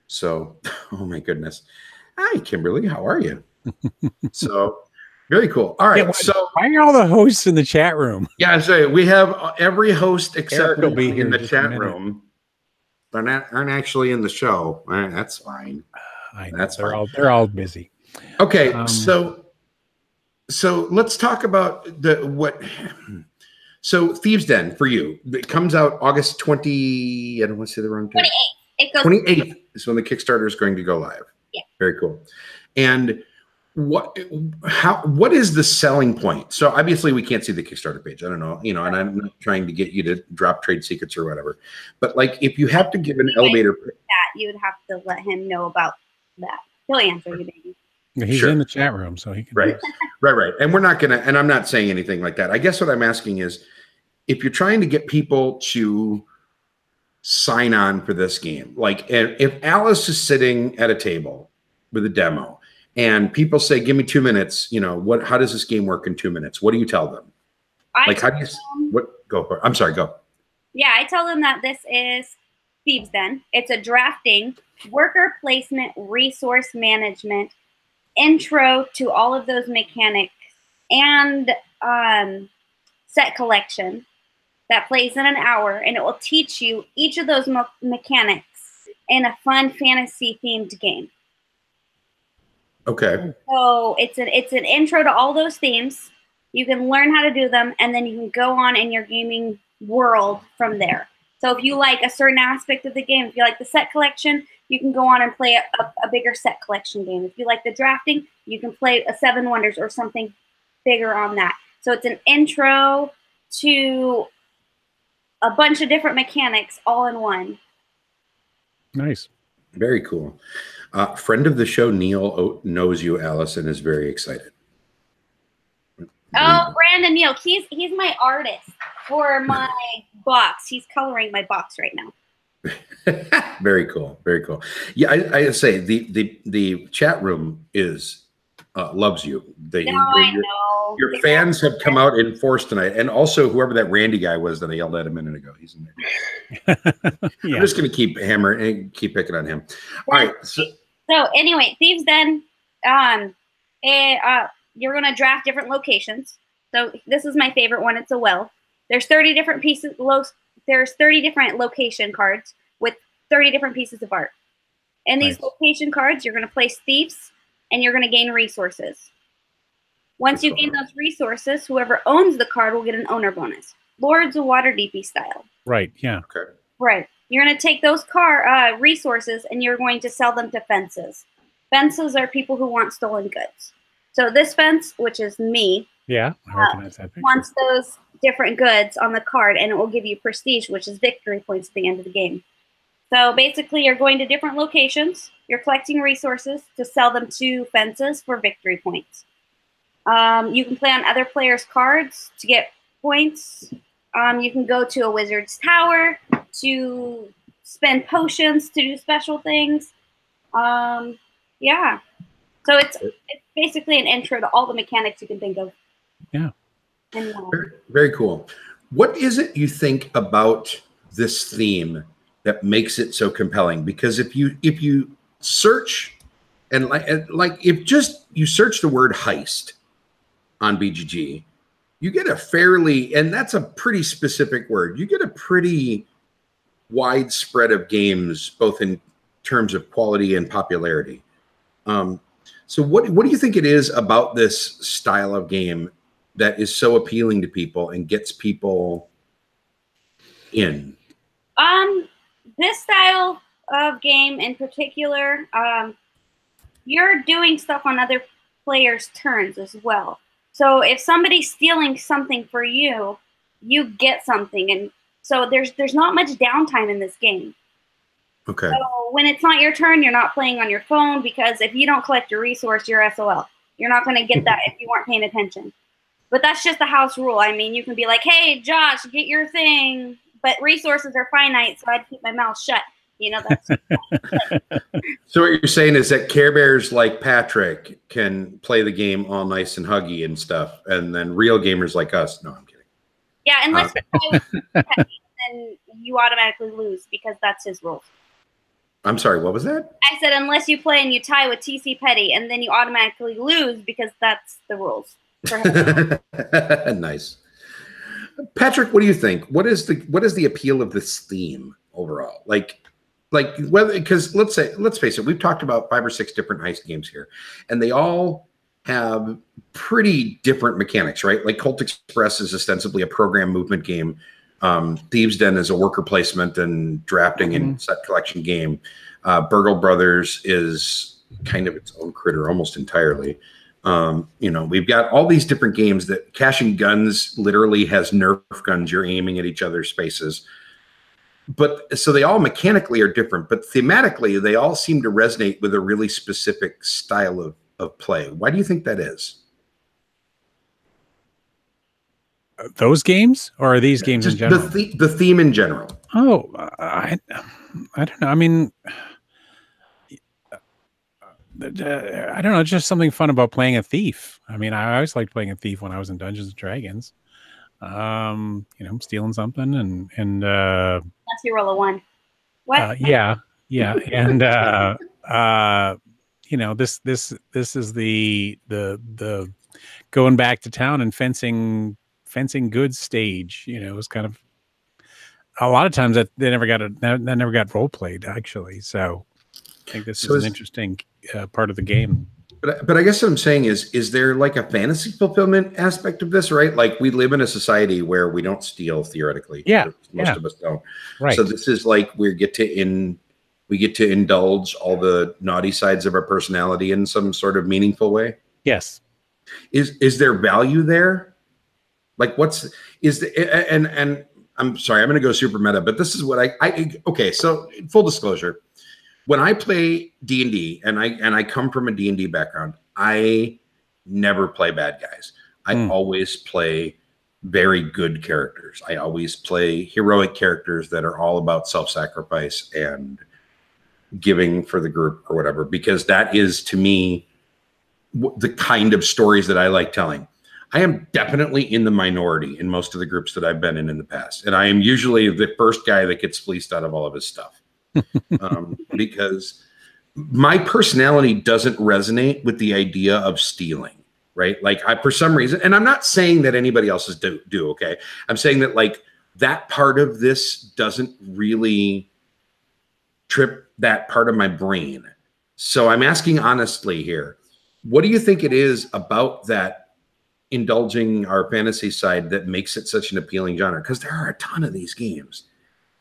So, oh my goodness. Hi, Kimberly. How are you? So, very cool. All right. So, why are all the hosts in the chat room? Yeah, so we have every host except will be in the chat room. Aren't actually in the show. That's fine. That's fine. They're all busy. Okay, so let's talk about So Thieves Den for you. It comes out August 20. I don't want to say the wrong date. 28th is when the Kickstarter is going to go live. Yeah. Very cool. And what is the selling point? So obviously we can't see the Kickstarter page. I don't know, and I'm not trying to get you to drop trade secrets or whatever. But like, if you have to give an elevator, you would have to let him know about that. He'll answer you, baby. He's in the chat room, so he can. Right. And we're not gonna. And I'm not saying anything like that. I guess what I'm asking is, if you're trying to get people to sign on for this game, like if Alice is sitting at a table with a demo. And people say, "Give me 2 minutes." How does this game work in 2 minutes? What do you tell them? How do you? Go for it. I'm sorry. Go. Yeah, I tell them that this is Thieves Den. It's a drafting, worker placement, resource management, intro to all of those mechanics, and set collection that plays in an hour, and it will teach you each of those mechanics in a fun fantasy themed game. Okay. So it's an intro to all those themes. You can learn how to do them, and then you can go on in your gaming world from there. So if you like a certain aspect of the game, if you like the set collection, you can go on and play a bigger set collection game. If you like the drafting, you can play a Seven Wonders or something bigger on that. So it's an intro to a bunch of different mechanics all in one. Nice. Very cool. Friend of the show, Neil, knows you, Alice, and is very excited. Oh, Brandon Neil. He's my artist for my box. He's coloring my box right now. Very cool. Very cool. Yeah, I say the chat room is loves you. I know. Your fans have come out in force tonight, and also whoever that Randy guy was that I yelled at a minute ago. He's in there. Yeah. I'm just going to keep hammering and keep picking on him. All right. So anyway, Thieves Den. You're going to draft different locations. So this is my favorite one. It's a well. There's 30 different pieces. There's 30 different location cards with 30 different pieces of art. And these location cards, you're going to place thieves, and you're going to gain resources. Once you gain those resources, whoever owns the card will get an owner bonus. Lords of Waterdeep style. Right. Yeah. Okay. Right. You're going to take those resources, and you're going to sell them to fences. Fences are people who want stolen goods. So this fence, which is me, I recognize that picture, wants those different goods on the card, and it will give you prestige, which is victory points at the end of the game. So basically, you're going to different locations. You're collecting resources to sell them to fences for victory points. You can play on other players' cards to get points. You can go to a wizard's tower to spend potions to do special things. Yeah. So it's basically an intro to all the mechanics you can think of. Yeah. Very, very cool. What is it you think about this theme that makes it so compelling? Because if you search and if just you search the word heist on BGG, you get a fairly, and that's a pretty specific word, you get a pretty wide spread of games, both in terms of quality and popularity. So what do you think it is about this style of game that is so appealing to people and gets people in? This style of game in particular, you're doing stuff on other players' turns as well. So if somebody's stealing something for you, you get something. And so there's not much downtime in this game. Okay. So when it's not your turn, you're not playing on your phone, because if you don't collect your resource, you're SOL. You're not going to get that if you weren't paying attention. But that's just the house rule. I mean, you can be like, hey, Josh, get your thing. But resources are finite, so I'd keep my mouth shut. You know, that's. So what you're saying is that Care Bears like Patrick can play the game all nice and huggy and stuff, and then real gamers like us. No, I'm kidding. Yeah, unless you play Petty, then you automatically lose, because that's his rules. I'm sorry, what was that? I said unless you play and you tie with TC Petty, and then you automatically lose, because that's the rules for him. Nice. Patrick, what do you think? What is the appeal of this theme overall? Like whether, because let's face it, we've talked about 5 or 6 different heist games here, and they all have pretty different mechanics, right? Like Colt Express is ostensibly a program movement game. Thieves Den is a worker placement and drafting and set collection game. Burgle Brothers is kind of its own critter almost entirely. You know, we've got all these different games that Cash and Guns literally has Nerf guns. You're aiming at each other's faces. But so they all mechanically are different, but thematically they all seem to resonate with a really specific style of play. Why do you think that is? Those games, or are these games in general? The theme in general. Oh, I don't know. I mean, I don't know. Just something fun about playing a thief. I mean, I always liked playing a thief when I was in Dungeons and Dragons. You know, stealing something and Unless you roll a 1. What? Yeah, and you know, this is the going back to town and fencing goods stage. You know, it was kind of a lot of times that never got role played actually. So I think this is an interesting part of the game. But I guess what I'm saying is there like a fantasy fulfillment aspect of this, right? Like we live in a society where we don't steal theoretically. Yeah. Most of us don't. Right. So this is like we get to indulge all the naughty sides of our personality in some sort of meaningful way. Yes. Is there value there? Like and I'm sorry, I'm going to go super meta, but this is what okay. So full disclosure, when I play D&D and I come from a D&D background, I never play bad guys. I always play very good characters. I always play heroic characters that are all about self-sacrifice and giving for the group or whatever, because that is to me the kind of stories that I like telling. I am definitely in the minority in most of the groups that I've been in the past. And I am usually the first guy that gets fleeced out of all of his stuff. Because my personality doesn't resonate with the idea of stealing, right? Like for some reason, and I'm not saying that anybody else's do, okay? I'm saying that like that part of this doesn't really trip that part of my brain. So I'm asking honestly here, what do you think it is about that indulging our fantasy side that makes it such an appealing genre? Because there are a ton of these games.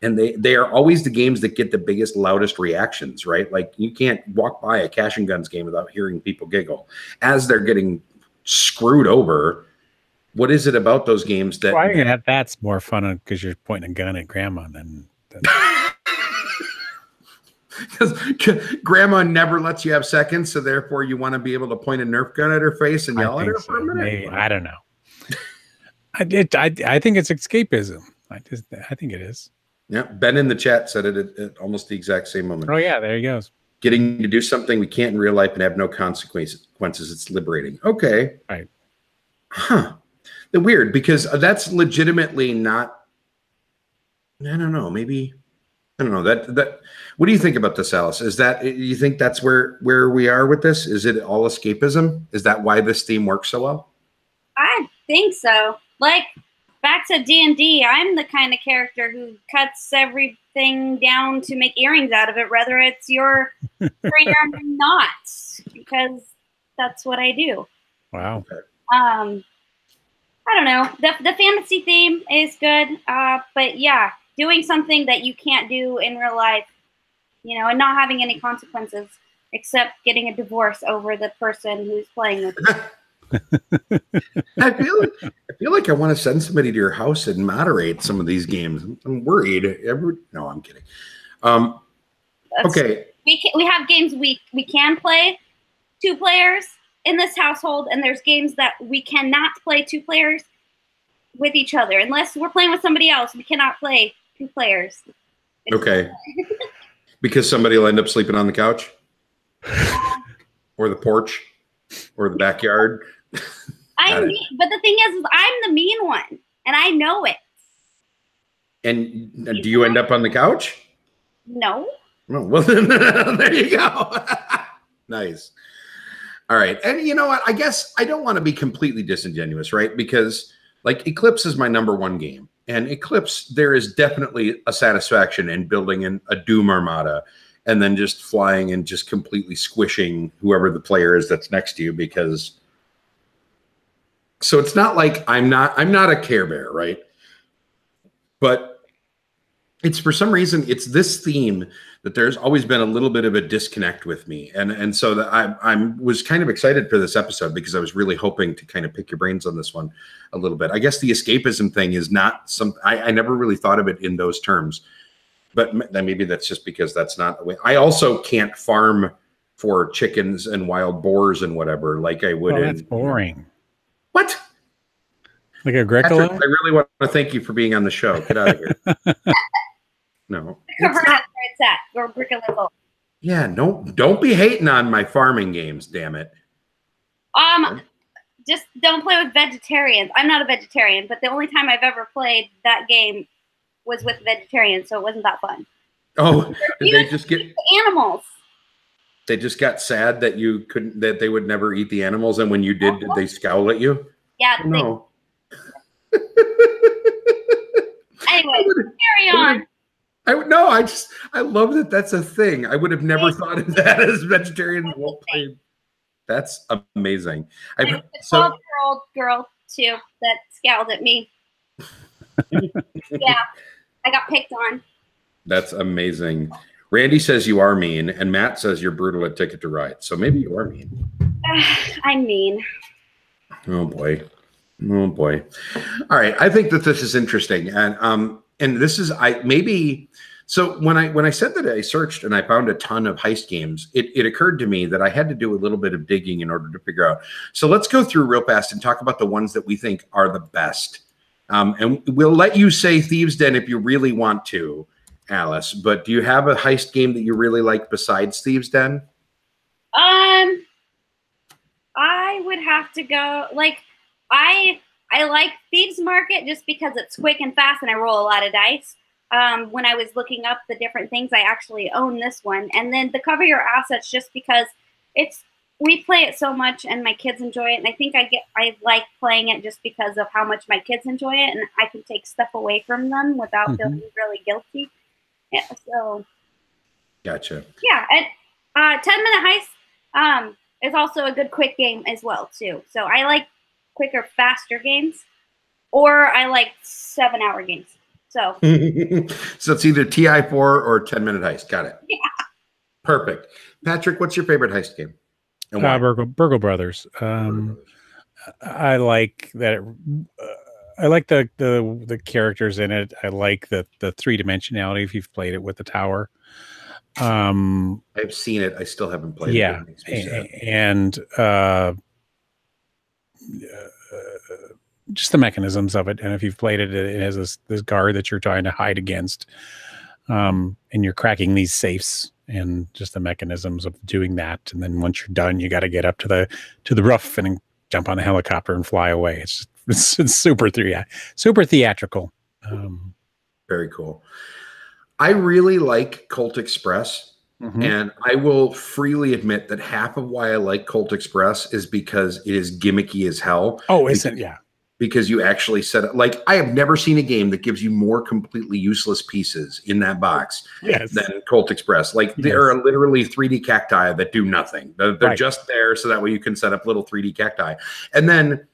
And they are always the games that get the biggest, loudest reactions, right? Like you can't walk by a Cash and Guns game without hearing people giggle as they're getting screwed over. What is it about those games that that's more fun because you're pointing a gun at grandma than because grandma never lets you have seconds, so therefore you want to be able to point a Nerf gun at her face and yell at her for a minute. Maybe. I don't know. I think it's escapism. I think it is. Yeah, Ben in the chat said it at almost the exact same moment. Oh yeah, there he goes. Getting to do something we can't in real life and have no consequences. It's liberating. Okay. Right. Huh. The weird, because that's legitimately not. I don't know. Maybe. I don't know. That. What do you think about this, Alice? Is that you think that's where we are with this? Is it all escapism? Is that why this theme works so well? I think so. Like. Back to D&D, I'm the kind of character who cuts everything down to make earrings out of it, whether it's your trainer or not, because that's what I do. Wow. I don't know. The fantasy theme is good, but yeah, doing something that you can't do in real life, you know, and not having any consequences except getting a divorce over the person who's playing with you. I feel like I want to send somebody to your house and moderate some of these games. I'm worried. No, I'm kidding. Okay. We have games we can play 2 players in this household, and there's games that we cannot play 2 players with each other unless we're playing with somebody else. We cannot play 2 players. Okay. Because somebody will end up sleeping on the couch or the porch or the backyard. But the thing is I'm the mean one, and I know it. And do you end up on the couch? No. Oh, well, there you go. Nice. All right. And you know what? I guess I don't want to be completely disingenuous, right? Because like Eclipse is my #1 game. And Eclipse, there is definitely a satisfaction in building a Doom Armada and then just flying and just completely squishing whoever the player is that's next to you. Because so it's not like I'm not a Care Bear, right? But it's for some reason it's this theme that there's always been a little bit of a disconnect with me, and so that I was kind of excited for this episode because I was really hoping to kind of pick your brains on this one a little bit. I guess the escapism thing is not some I never really thought of it in those terms, but maybe that's just because that's not the way. I also can't farm for chickens and wild boars and whatever like I would. That's boring. What? Like Agricola? Patrick, I really want to thank you for being on the show. Get out of here. No. It's at or Agricola. Yeah, don't be hating on my farming games, damn it. Just don't play with vegetarians. I'm not a vegetarian, but the only time I've ever played that game was with vegetarians, so it wasn't that fun. Oh, did they just get animals? They just got sad that you couldn't, that they would never eat the animals, and when you did they scowl at you? Yeah. No. Anyway, carry on. I love that that's a thing. I would have never thought of that as vegetarians won't play. That's amazing. There's a 12-year-old girl too that scowled at me. Yeah, I got picked on. That's amazing. Randy says you are mean, and Matt says you're brutal at Ticket to Ride. So maybe you are mean. I'm mean. Oh boy. Oh boy. All right. I think that this is interesting. And this is so when I said that I searched and I found a ton of heist games, it occurred to me that I had to do a little bit of digging in order to figure out. So let's go through real fast and talk about the ones that we think are the best. And we'll let you say Thieves Den if you really want to, Alice, but do you have a heist game that you really like besides Thieves Den? I would have to go I like Thieves Market just because it's quick and fast and I roll a lot of dice. When I was looking up the different things, I actually own this one. And then the Cover Your Assets just because we play it so much and my kids enjoy it. And I think I like playing it just because of how much my kids enjoy it and I can take stuff away from them without feeling really guilty. Yeah, so. Gotcha. Yeah, and 10-Minute Heist is also a good quick game as well, too. So I like quicker, faster games, or I like 7-hour games. So so it's either TI4 or 10-Minute Heist. Got it. Yeah. Perfect. Patrick, what's your favorite heist game? Burgle Brothers. I like that. I like the characters in it. I like the 3-dimensionality. If you've played it with the tower. I've seen it. I still haven't played it. Yeah, and just the mechanisms of it. And if you've played it, it has this guard that you're trying to hide against, and you're cracking these safes, and just the mechanisms of doing that. And then once you're done, you got to get up to the roof and jump on a helicopter and fly away. It's super theatrical. Very cool. I really like Colt Express. And I will freely admit that half of why I like Colt Express is because it is gimmicky as hell. Oh, isn't it? Yeah. Because you actually set it, like, I have never seen a game that gives you more completely useless pieces in that box than Colt Express. Like, there are literally 3D cacti that do nothing. They're just there so that way you can set up little 3D cacti. And then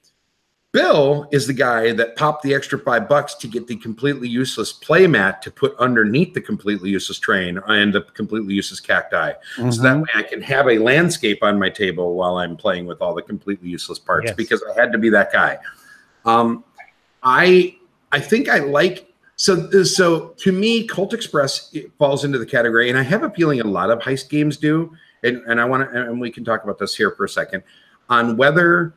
Bill is the guy that popped the extra $5 to get the completely useless play mat to put underneath the completely useless train and the completely useless cacti. So that way I can have a landscape on my table while I'm playing with all the completely useless parts, because I had to be that guy. I think I like, so to me, Cult Express falls into the category, and I have a feeling a lot of heist games do, and I want to, and we can talk about this here for a second, on whether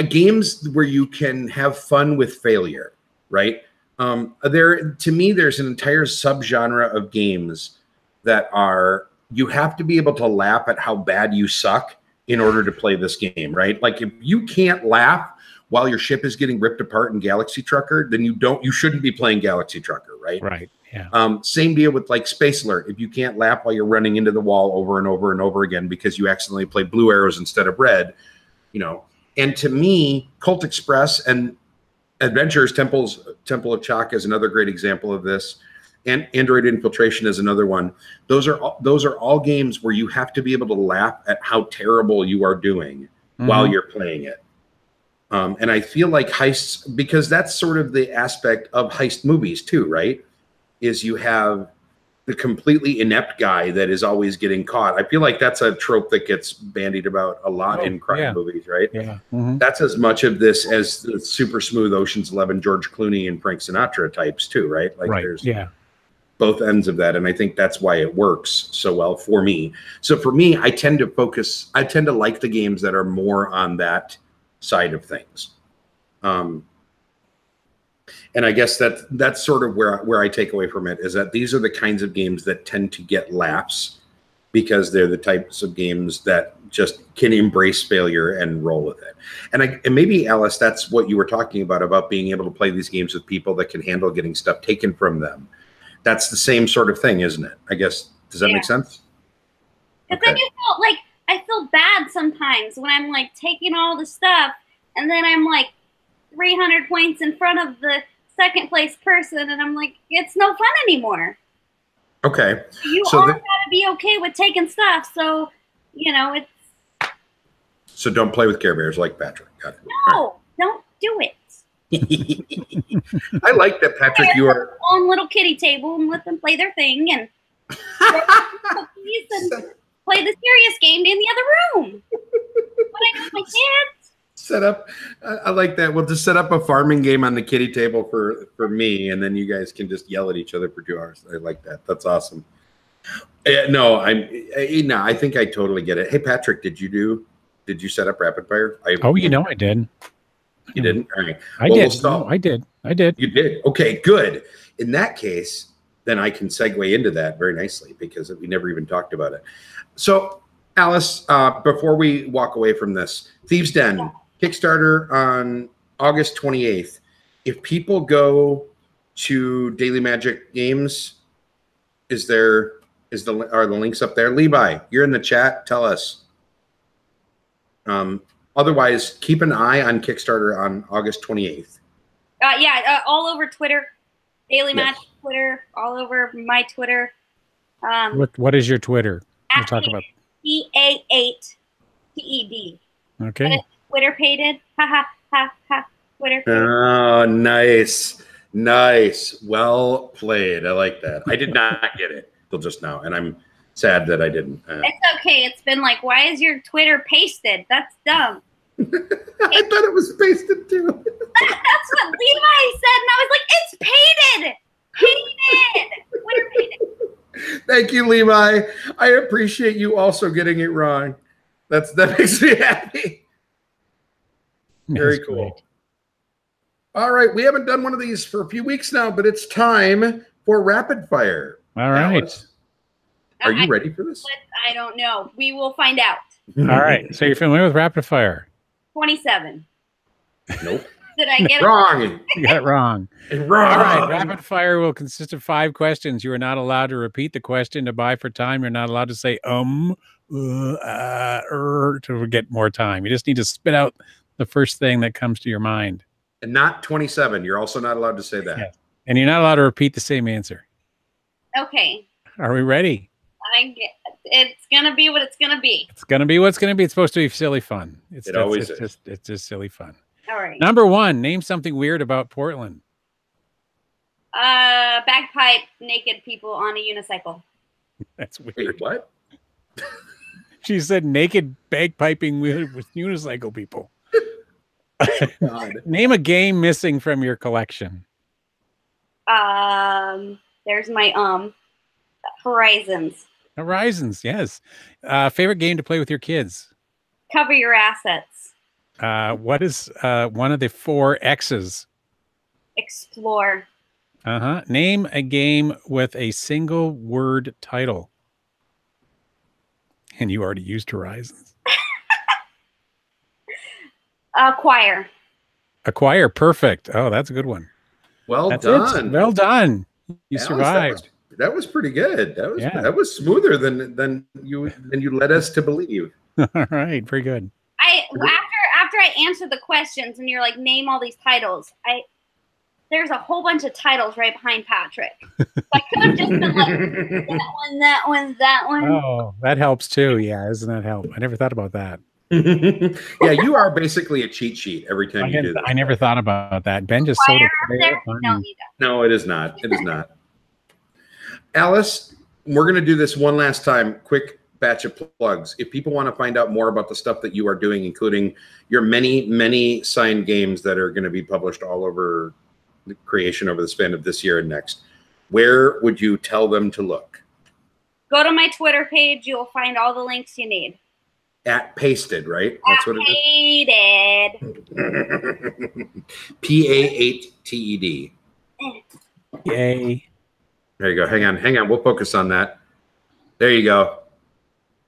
games where you can have fun with failure, right? To me, there's an entire subgenre of games that are, you have to be able to laugh at how bad you suck in order to play this game, right? Like if you can't laugh while your ship is getting ripped apart in Galaxy Trucker, then you shouldn't be playing Galaxy Trucker, right? Right. Yeah. Same deal with like Space Alert. If you can't laugh while you're running into the wall over and over and over again because you accidentally played blue arrows instead of red, you know. And to me, Cult Express and Adventures Temple of Chalk is another great example of this. And Android Infiltration is another one. Those are all games where you have to be able to laugh at how terrible you are doing while you're playing it. And I feel like heists, because that's sort of the aspect of heist movies too, right? Is you have the completely inept guy that is always getting caught. I feel like that's a trope that gets bandied about a lot in crime movies, right? Yeah. That's as much of this as the super smooth Ocean's 11, George Clooney and Frank Sinatra types too, right? Like there's both ends of that. And I think that's why it works so well for me. So for me, I tend to like the games that are more on that side of things. And I guess that's sort of where I take away from it, is that these are the kinds of games that tend to get laughs because they're the types of games that just can embrace failure and roll with it. And maybe, Alice, that's what you were talking about being able to play these games with people that can handle getting stuff taken from them. That's the same sort of thing, isn't it? I guess. Does that make sense? Because then I feel bad sometimes when I'm like taking all the stuff and then I'm like 300 points in front of the second place person, and I'm like, it's no fun anymore. Okay. You all gotta be okay with taking stuff, so you know it's. So don't play with Care Bears like Patrick. Got it. No, don't do it. I like that, Patrick. You are on little kitty table and let them play their thing and play the serious game in the other room. What I do with my kids. Set up, I like that. We'll just set up a farming game on the kitty table for me, and then you guys can just yell at each other for 2 hours. I like that. That's awesome. I think I totally get it. Hey, Patrick, did you set up rapid fire? I did. You didn't? All right. I did. No, I did. You did? Okay, good. In that case, then I can segue into that very nicely because we never even talked about it. So, Alice, before we walk away from this, Thieves Den, Kickstarter on August 28th. If people go to Daily Magic Games, are the links up there? Levi, you're in the chat. Tell us. Otherwise, keep an eye on Kickstarter on August 28th. All over Twitter, Daily Magic Twitter, all over my Twitter. What is your Twitter? We'll talk about EA8TED. Okay. Twitter pated. Twitter pated. Oh, nice. Well played. I like that. I did not get it till just now, and I'm sad that I didn't. It's okay. It's been like, why is your Twitter pasted? That's dumb. I thought it was pasted too. That's what Levi said, and I was like, it's pated. Twitter pated. Thank you, Levi. I appreciate you also getting it wrong. That makes me happy. Very cool. Great. All right. We haven't done one of these for a few weeks now, but it's time for rapid fire. All right. Alice, are you ready for this? I don't know. We will find out. All right. So you're familiar with rapid fire? 27. Nope. Did I get it wrong? You got it wrong. Wrong. All right. Rapid fire will consist of 5 questions. You are not allowed to repeat the question to buy for time. You're not allowed to say to get more time. You just need to spit out the first thing that comes to your mind. And not 27. You're also not allowed to say that. Yes. And you're not allowed to repeat the same answer. Okay. Are we ready? It's gonna be what it's gonna be. It's gonna be what's gonna be. It's supposed to be silly fun. It's always is. It's just silly fun. All Sorry. Number 1, name something weird about Portland. Bagpipe naked people on a unicycle. That's weird. Wait, what? She said naked bagpiping with unicycle people. God. Name a game missing from your collection. There's my Horizons. Horizons, yes. Favorite game to play with your kids. Cover your assets. What is one of the 4 X's? Explore. Name a game with a single word title. And you already used Horizons. Acquire. Acquire, perfect. Oh, that's a good one. Well That's done. it. Well done. You Alice, survived. That was pretty good. That was smoother than you led us to believe. All right, very good. After I answer the questions and you're like, name all these titles, there's a whole bunch of titles right behind Patrick. So I could have just been like, that one. Oh, that helps too. Yeah, doesn't that help? I never thought about that. Yeah, you are basically a cheat sheet every time you do this. I never thought about that. Ben just sold it. No, it is not. It is not. Alice, we're going to do this one last time. Quick batch of plugs. If people want to find out more about the stuff that you are doing, including your many signed games that are going to be published all over the creation over the span of this year and next, where would you tell them to look? Go to my Twitter page. You'll find all the links you need. At Pasted, right? That's what it is. PA8TED. Yay. There you go. Hang on. We'll focus on that. There you go.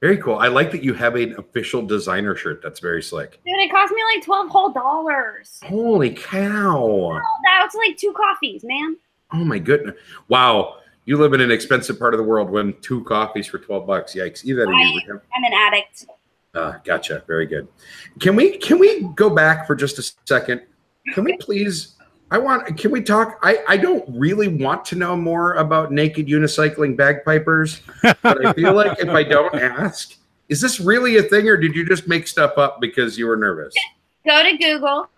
Very cool. I like that you have an official designer shirt. That's very slick. Dude, it cost me like $12 whole. Holy cow. Oh, that's like 2 coffees, man. Oh my goodness. Wow. You live in an expensive part of the world when 2 coffees for $12. Yikes. I'm an addict. Gotcha. Very good. Can we go back for just a second? Can we please? Can we talk? I don't really want to know more about naked unicycling bagpipers, but I feel like if I don't ask, is this really a thing, or did you just make stuff up because you were nervous? Go to Google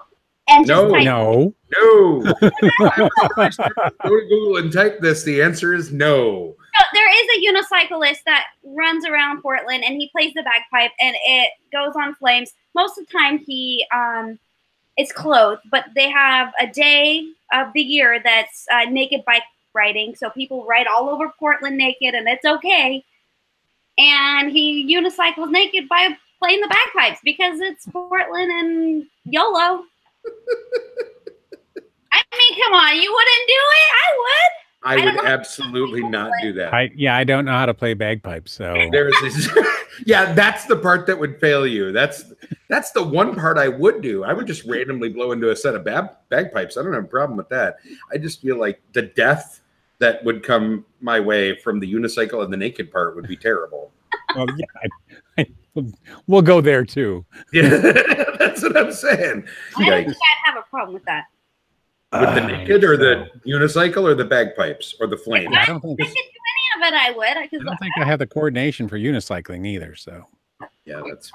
and just type. No. Go to Google and type this. The answer is no. So there is a unicyclist that runs around Portland, and he plays the bagpipe, and it goes on flames. Most of the time, he is clothed, but they have a day of the year that's naked bike riding. So people ride all over Portland naked, and it's okay. And he unicycles naked by playing the bagpipes because it's Portland and YOLO. I mean, come on, you wouldn't do it? I would. I would absolutely not do that. I don't know how to play bagpipes, so yeah, that's the part that would fail you. That's the one part I would do. I would just randomly blow into a set of bagpipes. I don't have a problem with that. I just feel like the death that would come my way from the unicycle and the naked part would be terrible. Well, yeah, we'll go there too. Yeah, that's what I'm saying. I don't think I'd have a problem with that. With the naked or the unicycle or the bagpipes or the flame? I don't think I could do any of it. I would. I don't think I have the coordination for unicycling either. So yeah, that's.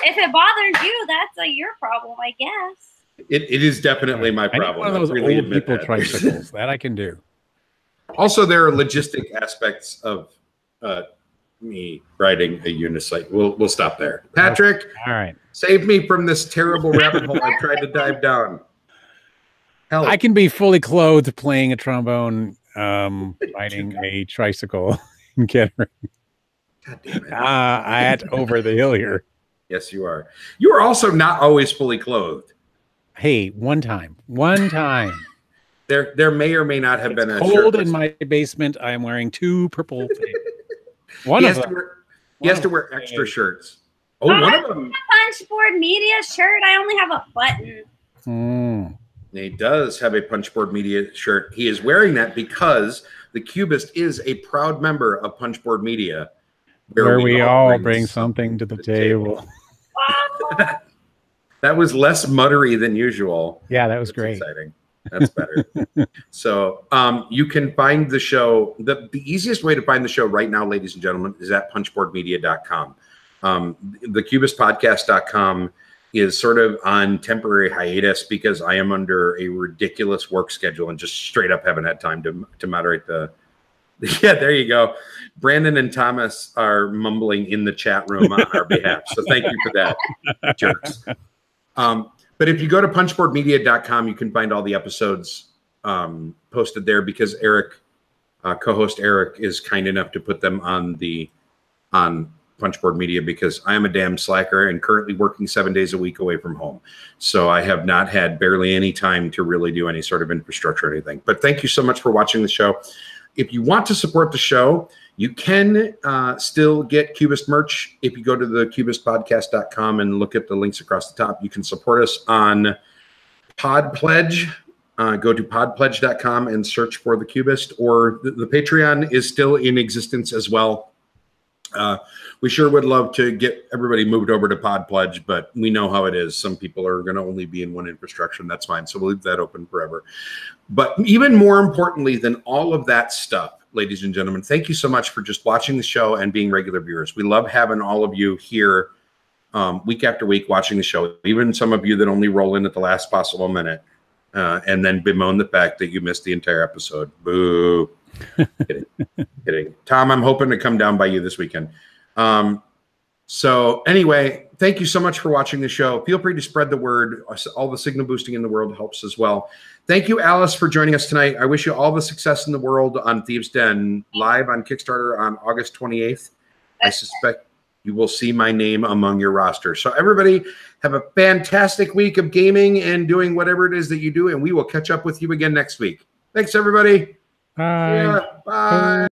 If it bothers you, that's your problem, I guess. It is definitely my problem. I need one of those old people tricycles that I can do. Also, there are logistic aspects of me riding a unicycle. We'll stop there. Patrick, all right, save me from this terrible rabbit hole I tried to dive down. Help. I can be fully clothed playing a trombone, riding a tricycle in Kettering. God damn it. At over the hill here. Yes, you are. You are also not always fully clothed. Hey, one time. There may or may not have been a cold in my basement. I am wearing 2 purple things. He has to wear extra shirts. Oh, one of them. A Punchboard Media shirt. I only have a button. He does have a Punchboard Media shirt. He is wearing that because the Cubist is a proud member of Punchboard Media, where we all bring something to the table. That was less muttery than usual. Yeah, that was That's great. Exciting. That's better. So you can find the show. The easiest way to find the show right now, ladies and gentlemen, is at punchboardmedia.com. Thecubistpodcast.com is sort of on temporary hiatus because I am under a ridiculous work schedule and just straight up haven't had time to moderate the. Yeah, there you go. Brandon and Thomas are mumbling in the chat room on our behalf. So thank you for that, jerks. But if you go to punchboardmedia.com, you can find all the episodes posted there because Eric, co-host Eric, is kind enough to put them on Punchboard Media because I am a damn slacker and currently working 7 days a week away from home. So I have not had barely any time to really do any sort of infrastructure or anything. But thank you so much for watching the show. If you want to support the show, you can still get Cubist merch. If you go to the cubistpodcast.com and look at the links across the top, you can support us on PodPledge. Go to podpledge.com and search for the Cubist, or the Patreon is still in existence as well. We sure would love to get everybody moved over to PodPledge, but we know how it is. Some people are going to only be in one infrastructure, and that's fine. So we'll leave that open forever. But even more importantly than all of that stuff, ladies and gentlemen, thank you so much for just watching the show and being regular viewers. We love having all of you here week after week watching the show, even some of you that only roll in at the last possible minute and then bemoan the fact that you missed the entire episode. Boo. Kidding. Tom, I'm hoping to come down by you this weekend. So anyway, thank you so much for watching the show. Feel free to spread the word. All the signal boosting in the world helps as well. Thank you, Alice, for joining us tonight. I wish you all the success in the world on Thieves Den, live on Kickstarter on August 28th. I suspect you will see my name among your roster. So everybody have a fantastic week of gaming and doing whatever it is that you do, and we will catch up with you again next week. Thanks, everybody. Bye. Bye.